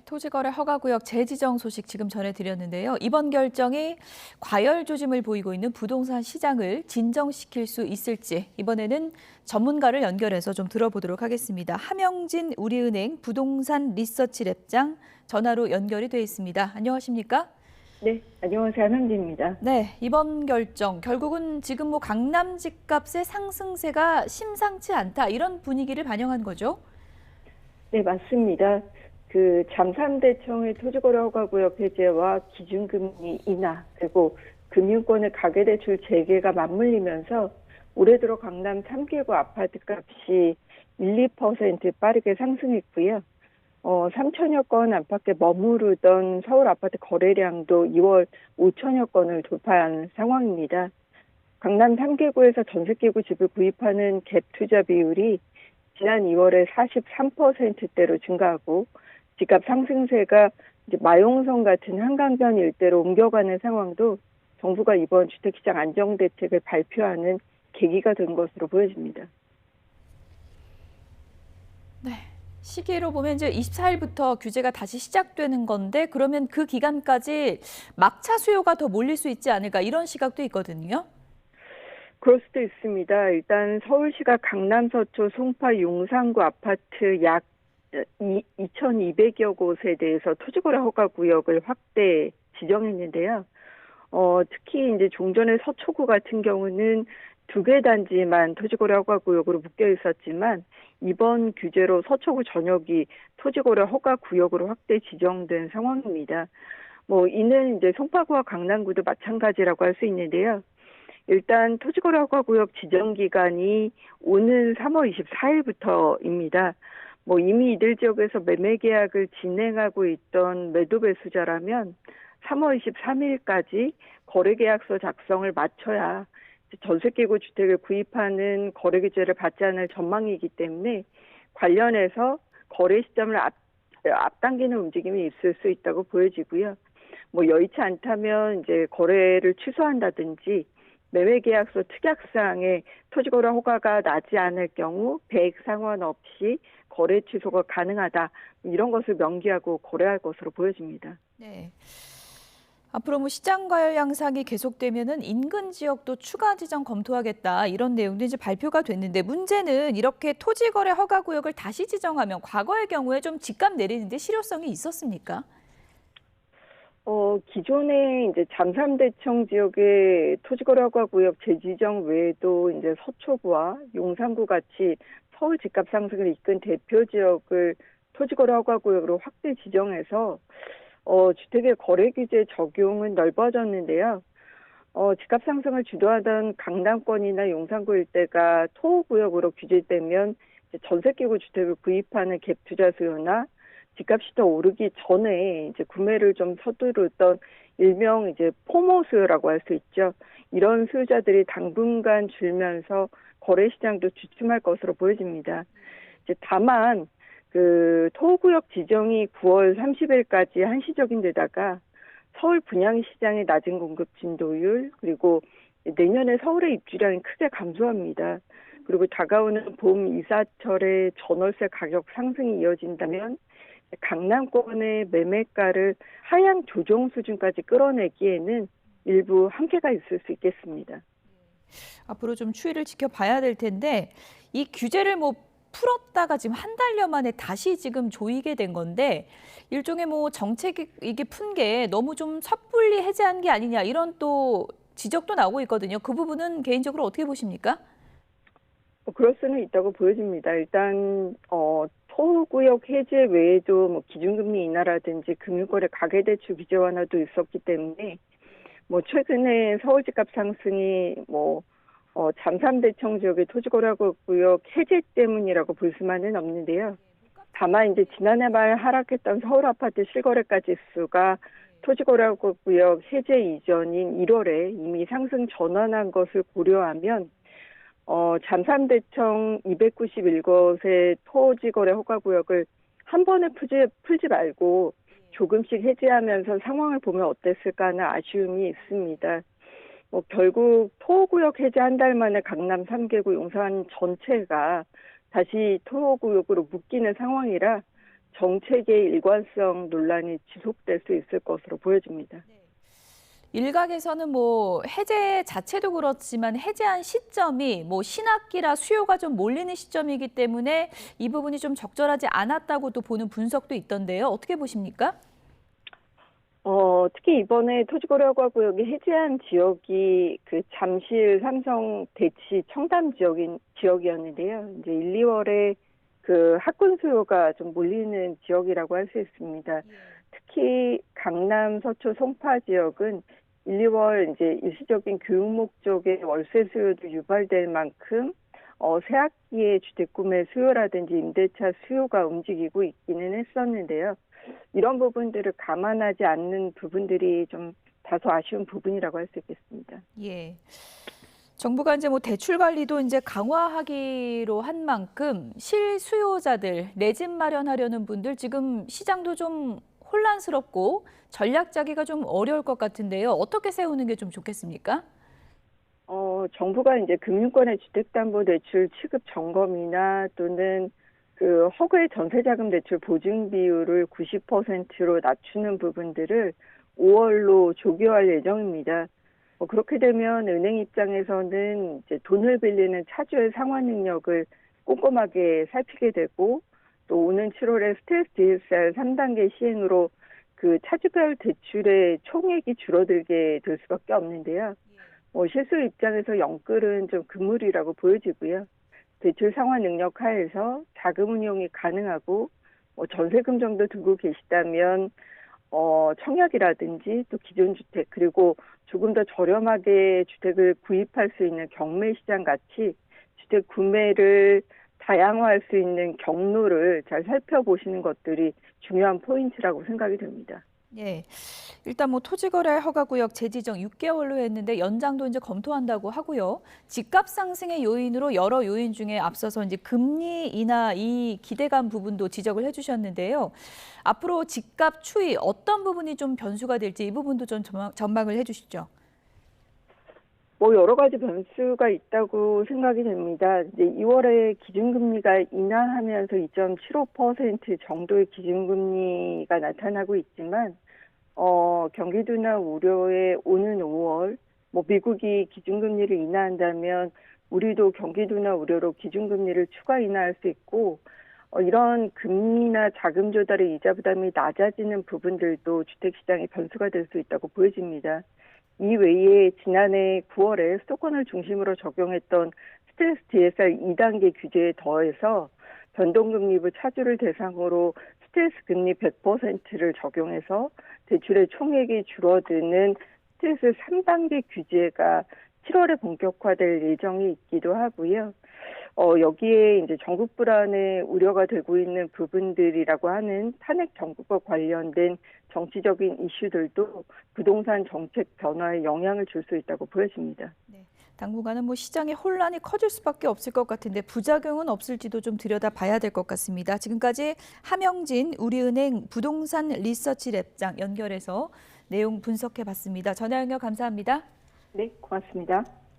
토지거래 허가구역 재지정 소식 지금 전해드렸는데요. 이번 결정이 과열 조짐을 보이고 있는 부동산 시장을 진정시킬 수 있을지 이번에는 전문가를 연결해서 좀 들어보도록 하겠습니다. 함영진 우리은행 부동산 리서치랩장 전화로 연결이 돼 있습니다. 안녕하십니까? 네, 안녕하세요. 함영진입니다. 네, 이번 결정 결국은 지금 강남 집값의 상승세가 심상치 않다 이런 분위기를 반영한 거죠? 네, 맞습니다. 잠삼대청의 토지거래 허가구역 해제와 기준금리 인하, 그리고 금융권의 가계대출 재개가 맞물리면서 올해 들어 강남 3개구 아파트값이 1~2% 빠르게 상승했고요. 3천여 건 안팎에 머무르던 서울 아파트 거래량도 2월 5천여 건을 돌파한 상황입니다. 강남 3개구에서 전셋기구 집을 구입하는 갭 투자 비율이 지난 2월에 43%대로 증가하고 집값 상승세가 이제 마용성 같은 한강변 일대로 옮겨가는 상황도 정부가 이번 주택시장 안정대책을 발표하는 계기가 된 것으로 보여집니다. 네. 시기로 보면 이제 24일부터 규제가 다시 시작되는 건데 그러면 그 기간까지 막차 수요가 더 몰릴 수 있지 않을까 이런 시각도 있거든요. 그럴 수도 있습니다. 일단 서울시가 강남 서초 송파 용산구 아파트 약 2,200여 곳에 대해서 토지거래 허가 구역을 확대 지정했는데요. 특히 이제 종전의 서초구 같은 경우는 2개 단지만 토지거래 허가 구역으로 묶여 있었지만 이번 규제로 서초구 전역이 토지거래 허가 구역으로 확대 지정된 상황입니다. 이는 이제 송파구와 강남구도 마찬가지라고 할 수 있는데요. 일단 토지거래 허가 구역 지정 기간이 오는 3월 24일부터입니다. 이미 이들 지역에서 매매 계약을 진행하고 있던 매도 배수자라면 3월 23일까지 거래 계약서 작성을 마쳐야 전셋기구 주택을 구입하는 거래 규제를 받지 않을 전망이기 때문에 관련해서 거래 시점을 앞당기는 움직임이 있을 수 있다고 보여지고요. 여의치 않다면 이제 거래를 취소한다든지 매매 계약서 특약사항에 토지거래 허가가 나지 않을 경우 배액 상관없이 거래 취소가 가능하다. 이런 것을 명기하고 거래할 것으로 보여집니다. 네. 앞으로 시장 과열 양상이 계속되면은 인근 지역도 추가 지정 검토하겠다 이런 내용도 이제 발표가 됐는데 문제는 이렇게 토지거래 허가 구역을 다시 지정하면 과거의 경우에 좀 집값 내리는데 실효성이 있었습니까? 기존에 이제 잠삼대청 지역의 토지거래 허가 구역 재지정 외에도 이제 서초구와 용산구 같이 서울 집값 상승을 이끈 대표 지역을 토지거래 허가 구역으로 확대 지정해서 주택의 거래 규제 적용은 넓어졌는데요. 집값 상승을 주도하던 강남권이나 용산구 일대가 토호구역으로 규제되면 전셋기구 주택을 구입하는 갭 투자 수요나 집값이 더 오르기 전에 이제 구매를 좀 서두르던 일명 이제 포모 수요라고 할 수 있죠. 이런 수요자들이 당분간 줄면서 거래 시장도 주춤할 것으로 보여집니다. 다만 토구역 지정이 9월 30일까지 한시적인 데다가 서울 분양시장의 낮은 공급 진도율 그리고 내년에 서울의 입주량이 크게 감소합니다. 그리고 다가오는 봄 이사철에 전월세 가격 상승이 이어진다면 강남권의 매매가를 하향 조정 수준까지 끌어내기에는 일부 한계가 있을 수 있겠습니다. 앞으로 좀 추이를 지켜봐야 될 텐데 이 규제를 풀었다가 지금 한 달여 만에 다시 지금 조이게 된 건데 일종의 정책이 이게 푼 게 너무 좀 섣불리 해제한 게 아니냐 이런 또 지적도 나오고 있거든요. 그 부분은 개인적으로 어떻게 보십니까? 그럴 수는 있다고 보여집니다. 일단 토구역 해제 외에도 기준금리 인하라든지 금융거래 가계대출 규제 완화도 있었기 때문에 최근에 서울 집값 상승이 잠삼대청 지역의 토지거래구역 해제 때문이라고 볼 수만은 없는데요. 다만 이제 지난해 말 하락했던 서울 아파트 실거래가 지수가 토지거래구역 해제 이전인 1월에 이미 상승 전환한 것을 고려하면 잠삼대청 291곳의 토지거래 허가구역을 한 번에 풀지 말고 조금씩 해제하면서 상황을 보면 어땠을까 하는 아쉬움이 있습니다. 결국 토구역 해제 한 달 만에 강남 3개구 용산 전체가 다시 토구역으로 묶이는 상황이라 정책의 일관성 논란이 지속될 수 있을 것으로 보여집니다. 일각에서는 뭐 해제 자체도 그렇지만 해제한 시점이 뭐 신학기라 수요가 좀 몰리는 시점이기 때문에 이 부분이 좀 적절하지 않았다고도 보는 분석도 있던데요. 어떻게 보십니까? 특히 이번에 토지거래허가구역이 해제한 지역이 그 잠실, 삼성, 대치, 청담 지역이었는데요. 이제 1, 2월에 그 학군 수요가 좀 몰리는 지역이라고 할 수 있습니다. 특히 강남, 서초, 송파 지역은 1, 2월 이제 일시적인 교육 목적의 월세 수요도 유발될 만큼 새 학기에 주택 구매 수요라든지 임대차 수요가 움직이고 있기는 했었는데요. 이런 부분들을 감안하지 않는 부분들이 좀 다소 아쉬운 부분이라고 할 수 있겠습니다. 예. 정부가 이제 뭐 대출 관리도 이제 강화하기로 한 만큼 실수요자들, 내 집 마련하려는 분들 지금 시장도 좀 혼란스럽고 전략 짜기가 좀 어려울 것 같은데요. 어떻게 세우는 게 좀 좋겠습니까? 정부가 이제 금융권의 주택담보대출 취급 점검이나 또는 그 허그의 전세자금 대출 보증 비율을 90%로 낮추는 부분들을 5월로 조기화할 예정입니다. 그렇게 되면 은행 입장에서는 이제 돈을 빌리는 차주의 상환 능력을 꼼꼼하게 살피게 되고 또 오는 7월에 스트레스 DSR 3단계 시행으로 그 차주별 대출의 총액이 줄어들게 될 수밖에 없는데요. 실수 입장에서 영끌은 좀 금물이라고 보여지고요. 대출 상환 능력 하에서 자금 운용이 가능하고 전세금 정도 두고 계시다면 청약이라든지 또 기존 주택 그리고 조금 더 저렴하게 주택을 구입할 수 있는 경매 시장 같이 주택 구매를 다양화할 수 있는 경로를 잘 살펴보시는 것들이 중요한 포인트라고 생각이 됩니다. 예. 일단 뭐 토지거래 허가구역 재지정 6개월로 했는데 연장도 이제 검토한다고 하고요. 집값 상승의 요인으로 여러 요인 중에 앞서서 이제 금리 인하 이 기대감 부분도 지적을 해주셨는데요. 앞으로 집값 추이 어떤 부분이 좀 변수가 될지 이 부분도 좀 전망을 해주시죠. 여러 가지 변수가 있다고 생각이 됩니다. 이제 2월에 기준금리가 인하하면서 2.75% 정도의 기준금리가 나타나고 있지만 경기도나 우려에 오는 5월, 미국이 기준금리를 인하한다면 우리도 경기도나 우려로 기준금리를 추가 인하할 수 있고, 이런 금리나 자금 조달의 이자 부담이 낮아지는 부분들도 주택시장의 변수가 될 수 있다고 보여집니다. 이 외에 지난해 9월에 수도권을 중심으로 적용했던 스트레스 DSR 2단계 규제에 더해서 변동금리부 차주를 대상으로 스트레스 금리 100%를 적용해서 대출의 총액이 줄어드는 스트레스 3단계 규제가 7월에 본격화될 예정이 있기도 하고요. 여기에 이제 전국 불안에 우려가 되고 있는 부분들이라고 하는 탄핵 정부와 관련된 정치적인 이슈들도 부동산 정책 변화에 영향을 줄 수 있다고 보여집니다. 네. 당분간은 뭐 시장의 혼란이 커질 수밖에 없을 것 같은데 부작용은 없을지도 좀 들여다봐야 될 것 같습니다. 지금까지 함영진 우리은행 부동산 리서치 랩장 연결해서 내용 분석해봤습니다. 전화 연결 감사합니다. 네, 고맙습니다.